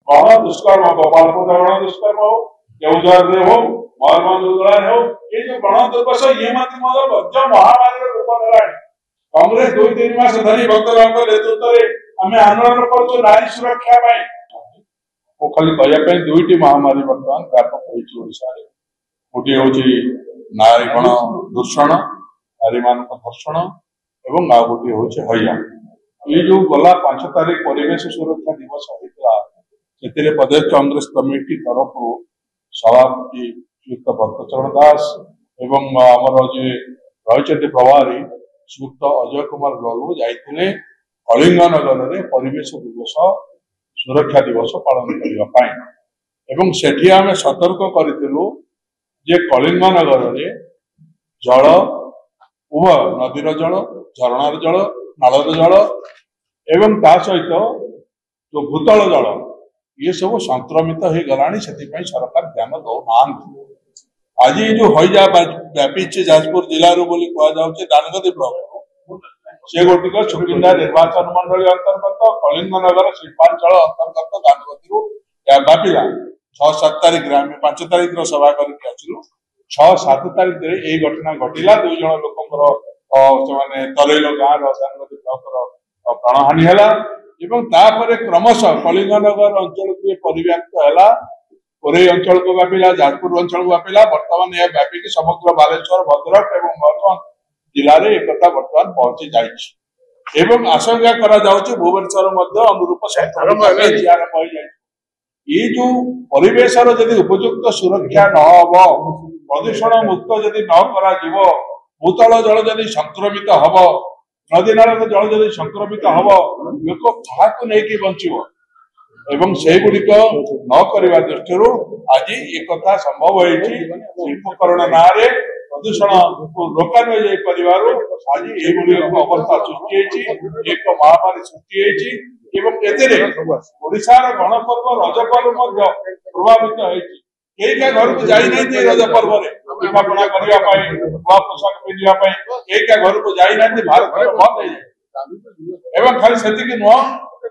गण दुष्कर्म गोपालपुर गण दुष्कर्म हो केउझर हो मयूरभंज उदलार हो ये जो गण दुर्दश ये महामारी रूप ना कांग्रेस 2-3 मास धरी भक्तराम नेतृत्व में आम आंदोलन कर नारी सुरक्षा खाली कहवाई 2टी महामारी बर्तमान व्यापक होशा गोटे हूँ नारी गण दूषण नारी मान धर्षण एवं आ गोटे हूँ हया ये जो गला 5 तारीख परिवेश सुरक्षा दिवस होता से प्रदेश कांग्रेस कमिटी तरफ सभापति श्रीयुक्त भक्तचरण दास एवं आमर जे रही प्रभारी श्रीयुक्त अजय कुमार ललू जाते कलिंगनगर में परिवेश दिवस सुरक्षा दिवस पालन करने सेठी आम सतर्क करूँ जे कलिंगनगर में जल उभय नदीर जल झरणार जल नालर जल एवं ता सहित जो भूतल जल ये सब संक्रमित हो गला सरकार ध्यान दौना आज जो हईजा व्यापी जाजपुर जिलूर बोली कहुचे दानगदी ब्लॉक से गोटिक सुकिंदा निर्वाचन मंडल अंतर्गत कलिंगनगर शिल्पांचल अंतर्गत दानगदी व्यापिला 6-7 तारीख आम 5 तारीख सभा करके 6-7 तारीख ये घटना घटला 2 जन लोक तरेल गाँव दानगदी ब्लॉक प्राणहानि है क्रमश कलिंगनगर अंचल को परिव्याप्त है कोरे अंचल को व्यापिला जाजपुर अंचल को व्यापिला बर्तमान यह व्यापिक समग्र बालेश्वर भद्रक और मयूरभंज जिले में एक बर्तमान पहुंची जाए आशंका करा भुवनेश्वर अनुरूप ये जो परिवेश उपयुक्त सुरक्षा नहब प्रदूषण मुक्त जदि न करा भूतल जल जदि संक्रमित हम नदी नाल जल जदि संक्रमित हम लोक क्या नहीं बंचो एवं से गुड़िक न करने दृष्टि आज एक संभव शिल्पकरण ना प्रदूषण को रोका नहीं आज ये अवस्था सृष्टि एक महामारी सृष्टि ओडिशार गणपर्व रज पर्व प्रभावित कई क्या घर को जाना रज पर्व पिठापणा करने नवा पोशाक पिंधापी कई क्या घर को जाना भारत बंद हो जाए खाली से नुह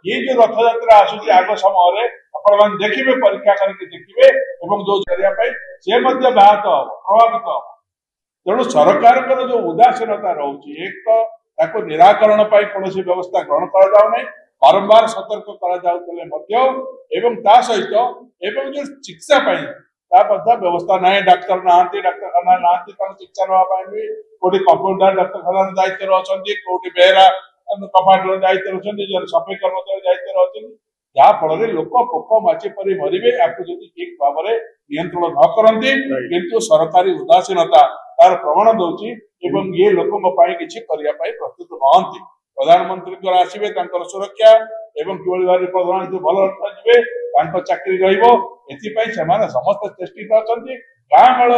ये जो रथ यात्रा आसूची आग समय आपण देखिए परीक्षा करके देखिए जो से व्याहत हम प्रभावित हम तेणु सरकार जो उदासीनता रोचे एक तो निराकरण कौन व्यवस्था ग्रहण कर बारंबार सतर्क कर सहित जो चिकित्सा व्यवस्था ना डाक्तर ना डाक्तखाना ना चिकित्सा नापी कौटी कंपाउंडर डाक्तखाना दायित्व अच्छा कौटी बेहरा कमांडर दायित्व अच्छा सफाई कर्मचारी दायित्व अच्छा जहाँफल लोक पोक माची परी मरवे या ठीक भाव में नियंत्रण न करती किंतु सरकारी उदासीनता तार प्रमाण दौची ये लोकों किसी करने प्रस्तुत नहंती प्रधानमंत्री आसवे सुरक्षा एवं कि प्रधानमंत्री भल जी चाकरी रही समस्त चेष्टित अच्छा गाँ मेल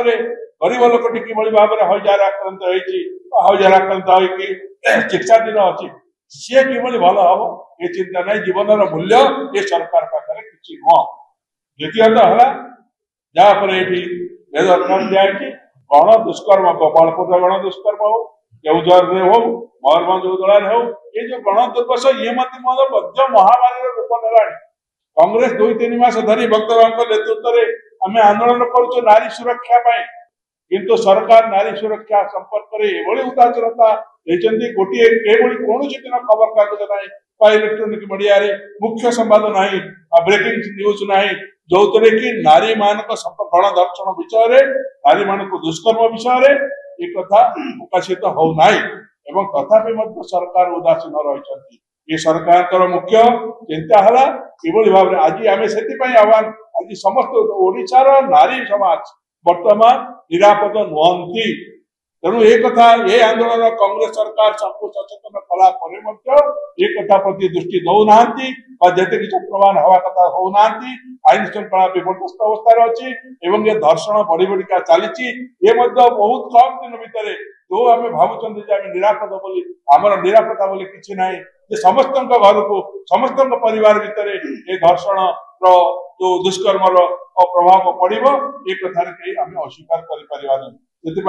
गरीब लोक कि भाव में हईजार आक्रांत हईजार आक्रांत हो चिकित्सा दिन अच्छी सी कि भल हम ये चिंता नहीं जीवन मूल्य ये सरकार पाखे कि नुह द्वितीयतः है जहाँपर ये दिखाई गण दुष्कर्म गोपालपुर गण दुष्कर्म हो केउझर हो मयूरभंज उदलार हो ये जो गण दुर्दश ये महामारी रूप ना कांग्रेस 2-3 मास धरी भक्तराम नेतृत्व में आम आंदोलन कर नारी सुरक्षा किंतु सरकार नारी सुरक्षा संपर्क में उदासीनता गोटे कौन दिन खबर कागज ना इलेक्ट्रोनिक मीडिया मुख्य संवाद ना ब्रेकिंग न्यूज ना जो कि नारी मान गण दर्शन विषय नारी मान दुष्कर्म विषय एक कथा प्रकाशित होना तथापि सरकार उदासीन रही ये सरकार मुख्य चिंता है कि भाव में आज आम से आह्वान आज समस्त ओडिशार नारी समाज वर्तमान निरापद नुहंती तेणु ये कथा ये आंदोलन कांग्रेस सरकार सबको सचेतन कला ये कथा प्रति दृष्टि दौना जी चक्रवान हवा कथा होना आईन श्रृंखला विपर्यस्त अवस्था अच्छी ये धर्षण बढ़ी बढ़िका चली ये बहुत कम दिन भितर जो आम भावुं निरापद बोली आमर निरापत्ता बोली किसी ना समस्त घर को समस्त परिवार भितर ये धर्षण जो दुष्कर्म प्रभाव पड़ो ये कथा आम अस्वीकार कर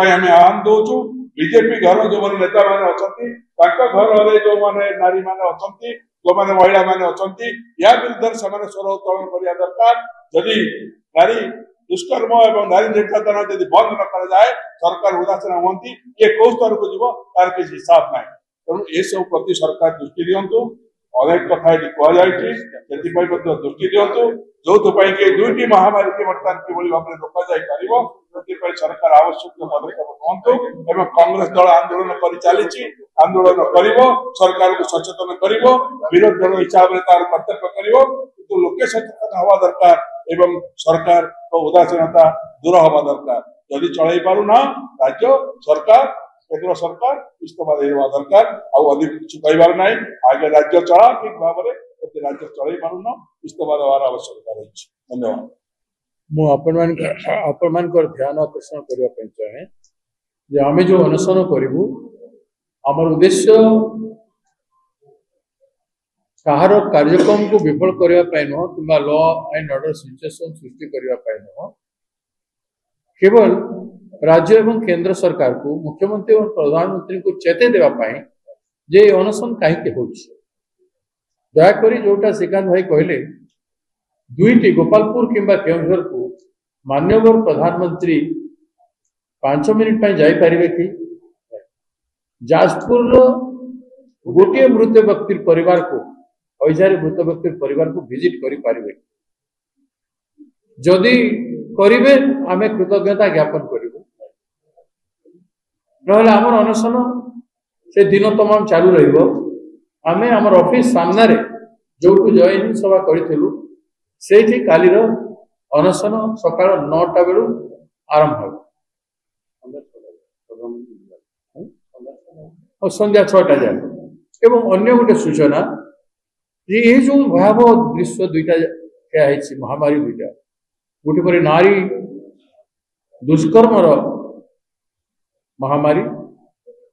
आह्वान दौचु बीजेपी घर जो नेता मैंने अच्छा घर जो मैंने नारी मैंने अच्छा जो मैंने महिला मैंने अच्छी या विरुद्ध से स्वर उत्तोलन करने दरकार। जदि नारी दुष्कर्म और नारी निर्यातना यदि बंद न कर जाए सरकार उदासीन हमें ये कौ स्तर को जीव तार किसी हिसाब ना तेणु ये सब प्रति सरकार दृष्टि दिंतु अनेक कथा ये कहुई दृष्टि दिंतु जो कि दुईटी महामारी के बर्तमान किभली भाव में रोक जापर सरकार आवश्यक पदक्षेप नियंतु एवं कांग्रेस दल आंदोलन कर चली आंदोलन कर सरकार को सचेतन कर विरोधी दल हिसाब से तार कर्तव्य कर लोके सचेतन हवा दरकार एवं सरकार तो उदासीनता दूर हवा दरकार। जदि चल पारुना राज्य सरकार केंद्र सरकार इस्तफा देवा दरकार अधिक कुछ कहबार ना आगे राज्य चला ठीक भाव में राज्य चल पारुना इस्तफा देवार आवश्यकता रही। धन्यवाद। मुझे ध्यान आकर्षण करने चाहे जे आमे जो अनशन करूँ आमर उद्देश्य कहार कार्यक्रम को विफल करने नुह कि लॉ एंड ऑर्डर सिचुएशन सृष्टि करने नुह केवल राज्य एवं केंद्र सरकार को मुख्यमंत्री और प्रधानमंत्री को चेते देवाई जे अनशन कहीं हो दयाकोरी जोटा श्रीकांत भाई कहले दुईटी गोपालपुर किंबा केउझर को माननीय प्रधानमंत्री 5 मिनिट जापे कि जाजपुर गोटे मृत व्यक्ति परिवार को ऐजार मृत व्यक्ति परिवार को विजिट करें जदि करेंगे आम कृतज्ञता ज्ञापन करूँ ना आमर अनशन से दिन तमाम चालू रमें आमर ऑफिस सामने जो जॉइनिंग सभा करूँ से कालीर अनशन सकाल 9टा बेलू आरंभ हो संध्या 6टा जाए एवं अन्य गोटे सूचना ये जो भयावह दृश्य दुईटा क्या है महामारी दुईटा गोटे पर नारी दुष्कर्म महामारी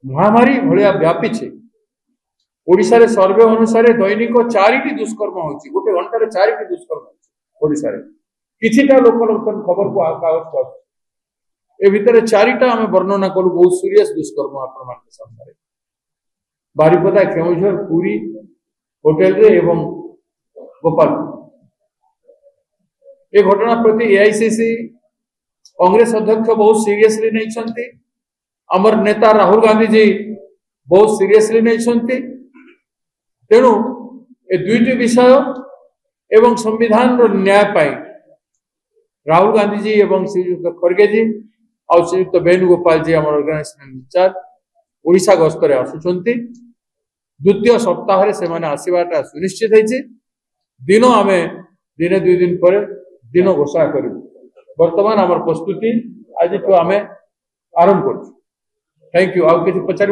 महामारी भाया व्यापी ओडिशा रे सर्वे अनुसार दैनिक 4टी दुष्कर्म होची गोटे घंटा रे 4टी दुष्कर्म ओडिशा रे किछिटा लोकल खबर को कागज ए भितर 4टा आम वर्णना करू बहुत सीरियस दुष्कर्म आपण मान सामने बारिपदा केउझर पुरी होटेल रे एवं गोपालपुर ये घटना प्रति एआईसीसी कांग्रेस अध्यक्ष बहुत सीरियसली नहीं आमर नेता राहुल गांधी जी बहुत सीरियसली नहीं तेणु ए दुईटी विषय एवं संविधान न्याय पाई राहुल गांधी जी एवं श्रीयुक्त खड़गे जी और श्रीयुक्त वेणुगोपाल जी आम ऑर्गेनाइजेशन इंचार्ज ओडिशा गस्तर आसुचंती द्वितीय सप्ताह से आसवाटा सुनिश्चित है दिन आम दिने 2 दिन पर दिन घोषणा करूँ वर्तमान आम प्रस्तुति आज आम आरंभ कर। Thank you. आउ किसी पचार